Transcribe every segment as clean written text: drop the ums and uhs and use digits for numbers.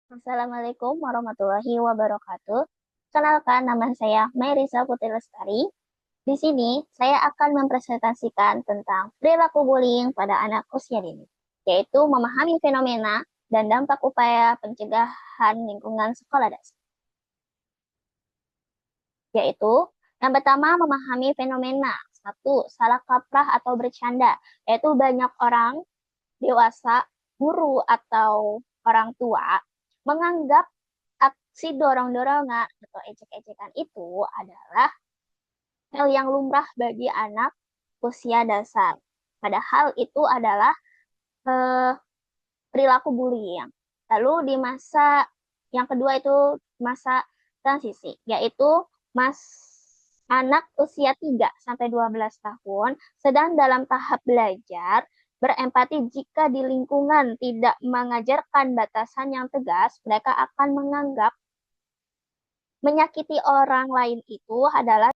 Assalamualaikum warahmatullahi wabarakatuh. Kenalkan, nama saya Mairisa Putri Lestari. Di sini, saya akan mempresentasikan tentang perilaku bullying pada anak usia dini, yaitu memahami fenomena dan dampak upaya pencegahan lingkungan sekolah dasar. Yaitu, yang pertama, memahami fenomena. Satu, salah kaprah atau bercanda, yaitu banyak orang dewasa, guru, atau orang tua menganggap aksi dorong-dorongan atau ejek-ejekan itu adalah hal yang lumrah bagi anak usia dasar. Padahal itu adalah eh, perilaku bullying. Lalu di masa yang kedua itu masa transisi, yaitu mas anak usia 3 sampai 12 tahun sedang dalam tahap belajar berempati. Jika di lingkungan tidak mengajarkan batasan yang tegas, mereka akan menganggap menyakiti orang lain itu adalah.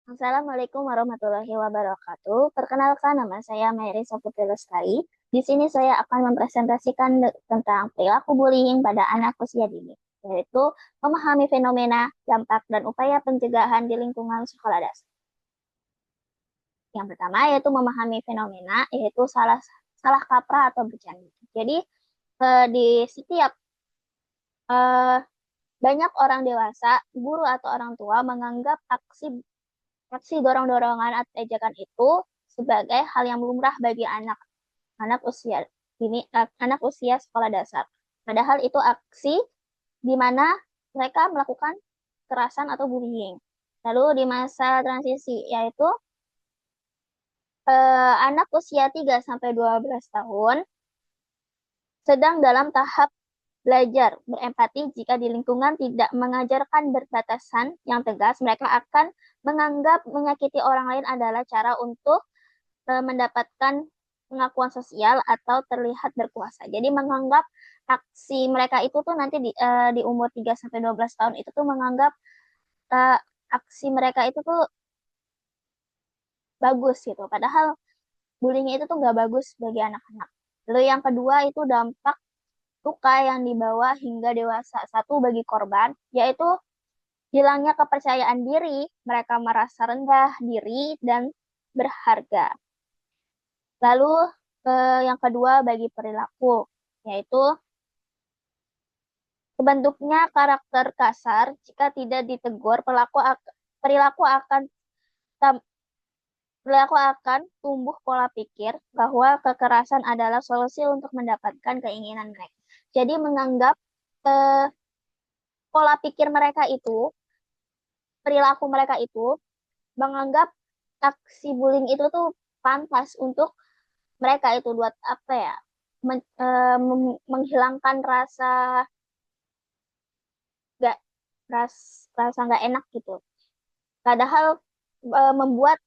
Assalamualaikum warahmatullahi wabarakatuh. Perkenalkan, nama saya Mary Saputi Lestari. Di sini saya akan mempresentasikan tentang perilaku bullying pada anak usia dini, yaitu memahami fenomena, dampak, dan upaya pencegahan di lingkungan sekolah dasar. Yang pertama yaitu memahami fenomena, yaitu salah salah kaprah atau bercanda. Jadi di setiap eh, banyak orang dewasa, guru atau orang tua menganggap aksi dorong-dorongan atau ejekan itu sebagai hal yang lumrah bagi anak usia anak usia sekolah dasar. Padahal itu aksi di mana mereka melakukan kekerasan atau bullying. Lalu di masa transisi, yaitu anak usia 3 sampai 12 tahun sedang dalam tahap belajar berempati. Jika di lingkungan tidak mengajarkan berbatasan yang tegas, mereka akan menganggap menyakiti orang lain adalah cara untuk mendapatkan pengakuan sosial atau terlihat berkuasa. Jadi menganggap aksi mereka itu tuh nanti di umur 3 sampai 12 tahun itu tuh menganggap eh, aksi mereka itu tuh bagus gitu. Padahal bullying itu tuh nggak bagus bagi anak-anak. Lalu yang kedua itu dampak luka yang dibawa hingga dewasa. Satu, bagi korban, yaitu hilangnya kepercayaan diri, mereka merasa rendah diri dan berharga. Lalu yang kedua bagi perilaku, yaitu terbentuknya karakter kasar. Jika tidak ditegur, perilaku akan perilaku akan tumbuh pola pikir bahwa kekerasan adalah solusi untuk mendapatkan keinginan mereka. Jadi menganggap eh, pola pikir mereka itu, perilaku mereka itu menganggap aksi bullying itu tuh pantas untuk mereka itu buat apa ya? Menghilangkan rasa gak rasa nggak enak gitu. Padahal membuat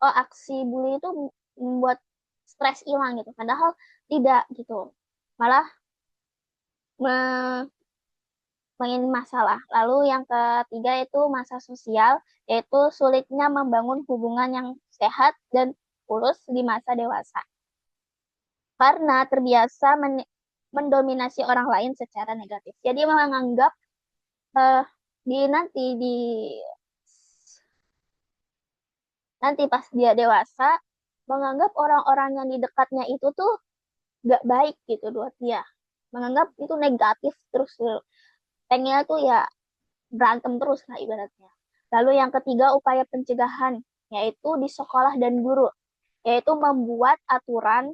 aksi bully itu membuat stres hilang gitu. Padahal tidak gitu. Malah me- main masalah. Lalu yang ketiga itu masa sosial, yaitu sulitnya membangun hubungan yang sehat dan tulus di masa dewasa. Karena terbiasa mendominasi orang lain secara negatif. Jadi menganggap eh, di nanti pas dia dewasa menganggap orang-orang yang di dekatnya itu tuh gak baik gitu buat dia. Menganggap itu negatif terus tuh. Pengennya tuh ya berantem terus lah ibaratnya. Lalu yang ketiga upaya pencegahan, yaitu di sekolah dan guru, yaitu membuat aturan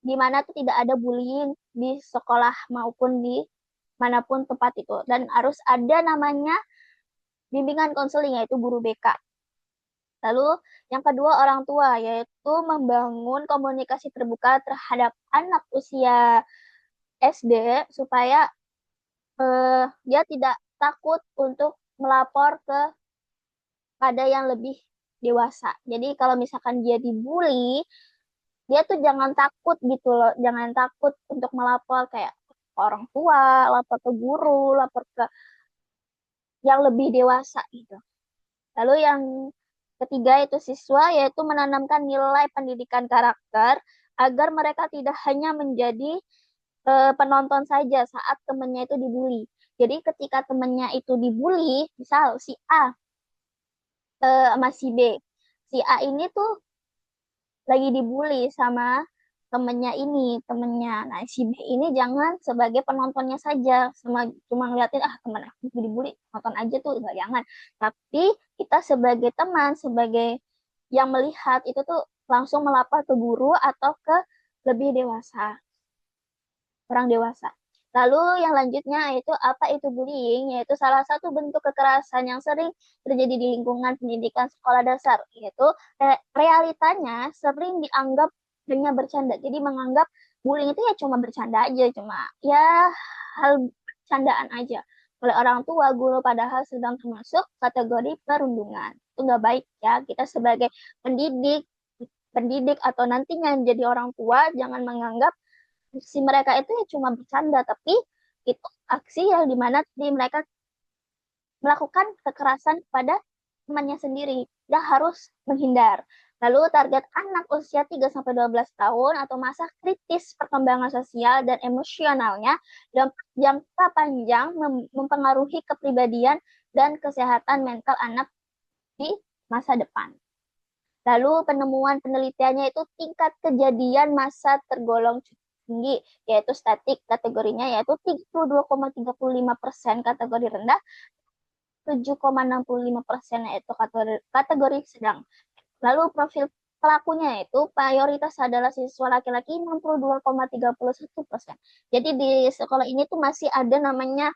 di mana tuh tidak ada bullying di sekolah maupun di manapun tempat itu. Dan harus ada namanya bimbingan konseling, yaitu guru BK. Lalu yang kedua orang tua, yaitu membangun komunikasi terbuka terhadap anak usia SD supaya dia tidak takut untuk melapor pada yang lebih dewasa. Jadi kalau misalkan dia dibully, dia tuh jangan takut gitu loh, jangan takut untuk melapor kayak ke orang tua, lapor ke guru, lapor ke yang lebih dewasa gitu. Lalu yang ketiga itu siswa, yaitu menanamkan nilai pendidikan karakter agar mereka tidak hanya menjadi penonton saja saat temennya itu dibully. Jadi ketika temennya itu dibully, misal si A sama si B. Si A ini tuh lagi dibully sama temennya ini, temennya. Nah, si B ini jangan sebagai penontonnya saja, sama cuma ngeliatin, ah temen aku dibully, nonton aja tuh, enggak, jangan. Tapi kita sebagai teman, sebagai yang melihat itu tuh langsung melapor ke guru atau ke lebih dewasa, orang dewasa. Lalu yang lanjutnya yaitu apa itu bullying, yaitu salah satu bentuk kekerasan yang sering terjadi di lingkungan pendidikan sekolah dasar, yaitu realitanya sering dianggap hanya bercanda. Jadi menganggap bullying itu ya cuma bercanda aja, cuma ya hal bercandaan aja oleh orang tua, guru, padahal sedang termasuk kategori perundungan. Itu nggak baik ya. Kita sebagai pendidik, pendidik atau nantinya menjadi orang tua jangan menganggap si mereka itu ya cuma bercanda, tapi itu aksi yang dimana di mereka melakukan kekerasan kepada temannya sendiri. Dia harus menghindar. Lalu target anak usia 3-12 tahun atau masa kritis perkembangan sosial dan emosionalnya dampak jangka panjang mempengaruhi kepribadian dan kesehatan mental anak di masa depan. Lalu penemuan penelitiannya itu tingkat kejadian masa tergolong tinggi, yaitu statik kategorinya yaitu 32,35%, kategori rendah 7,65%, yaitu kategori sedang. Lalu profil pelakunya itu mayoritas adalah siswa laki-laki 62,31%. Jadi di sekolah ini tuh masih ada namanya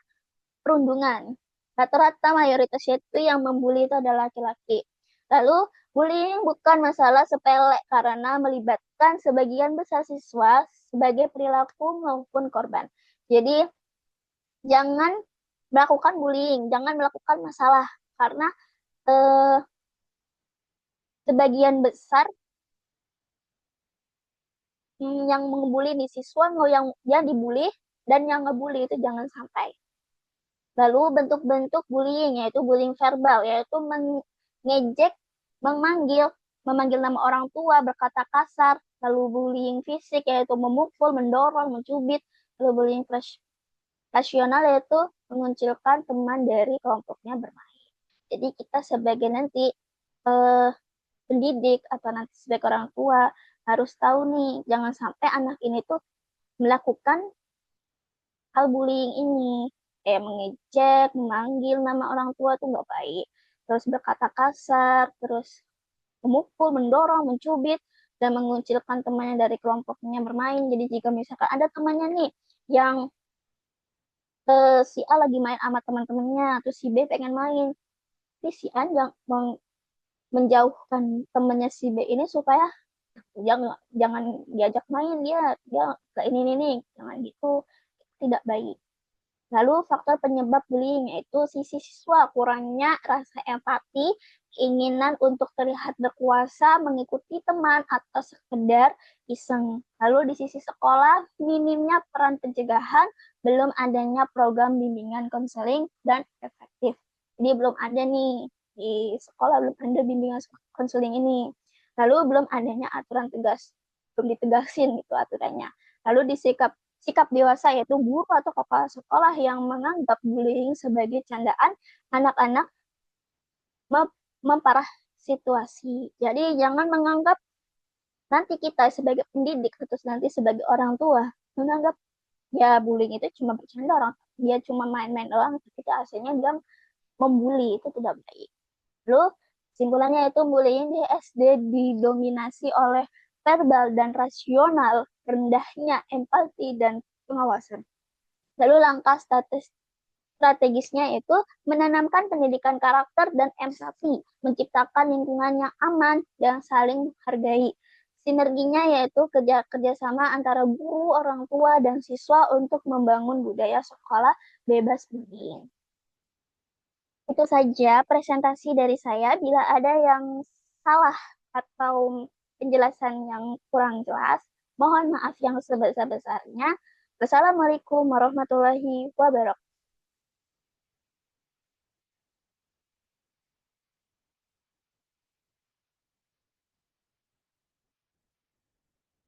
perundungan. Rata-rata mayoritasnya itu yang membuli itu adalah laki-laki. Lalu, bullying bukan masalah sepele karena melibatkan sebagian besar siswa sebagai perilaku maupun korban. Jadi, jangan melakukan bullying, jangan melakukan masalah karena eh, sebagian besar yang membuli di siswa mau yang dia dibully dan yang ngebully itu jangan sampai. Lalu bentuk-bentuk bullying yaitu bullying verbal, yaitu mengejek, memanggil, memanggil nama orang tua, berkata kasar. Lalu bullying fisik yaitu memukul, mendorong, mencubit. Lalu bullying rasional yaitu mengucilkan teman dari kelompoknya bermain. Jadi kita sebagai nanti eh, pendidik atau nanti sebagai orang tua harus tahu nih, jangan sampai anak ini tuh melakukan hal bullying ini, kayak mengejek, memanggil nama orang tua tuh nggak baik, terus berkata kasar, terus memukul, mendorong, mencubit, dan mengucilkan temannya dari kelompoknya bermain. Jadi jika misalkan ada temannya nih yang si A lagi main sama teman-temannya, terus si B pengen main, tapi si A jangan menjauhkan temannya si B ini supaya jangan jangan diajak main, dia ke ini jangan gitu, tidak baik. Lalu faktor penyebab bullying yaitu sisi siswa kurangnya rasa empati, keinginan untuk terlihat berkuasa, mengikuti teman, atau sekedar iseng. Lalu di sisi sekolah, minimnya peran pencegahan, belum adanya program bimbingan konseling dan efektif. Jadi belum ada nih di sekolah, belum ada bimbingan konseling ini. Lalu belum adanya aturan tegas, belum ditegasin gitu aturannya. Lalu sikap dewasa yaitu guru atau kepala sekolah yang menganggap bullying sebagai candaan anak-anak memparah situasi. Jadi jangan menganggap nanti kita sebagai pendidik atau nanti sebagai orang tua menganggap ya bullying itu cuma bercanda, orang dia cuma main-main doang, tapi hasilnya dia membuli, itu tidak baik. Lalu simpulannya itu bullying di SD didominasi oleh verbal dan rasional, rendahnya empati dan pengawasan. Lalu langkah strategisnya itu menanamkan pendidikan karakter dan empati, menciptakan lingkungan yang aman dan saling menghargai. Sinerginya yaitu kerjasama antara guru, orang tua, dan siswa untuk membangun budaya sekolah bebas bullying. Itu saja presentasi dari saya. Bila ada yang salah atau penjelasan yang kurang jelas. Mohon maaf yang sebesar-besarnya. Wassalamualaikum warahmatullahi wabarakatuh.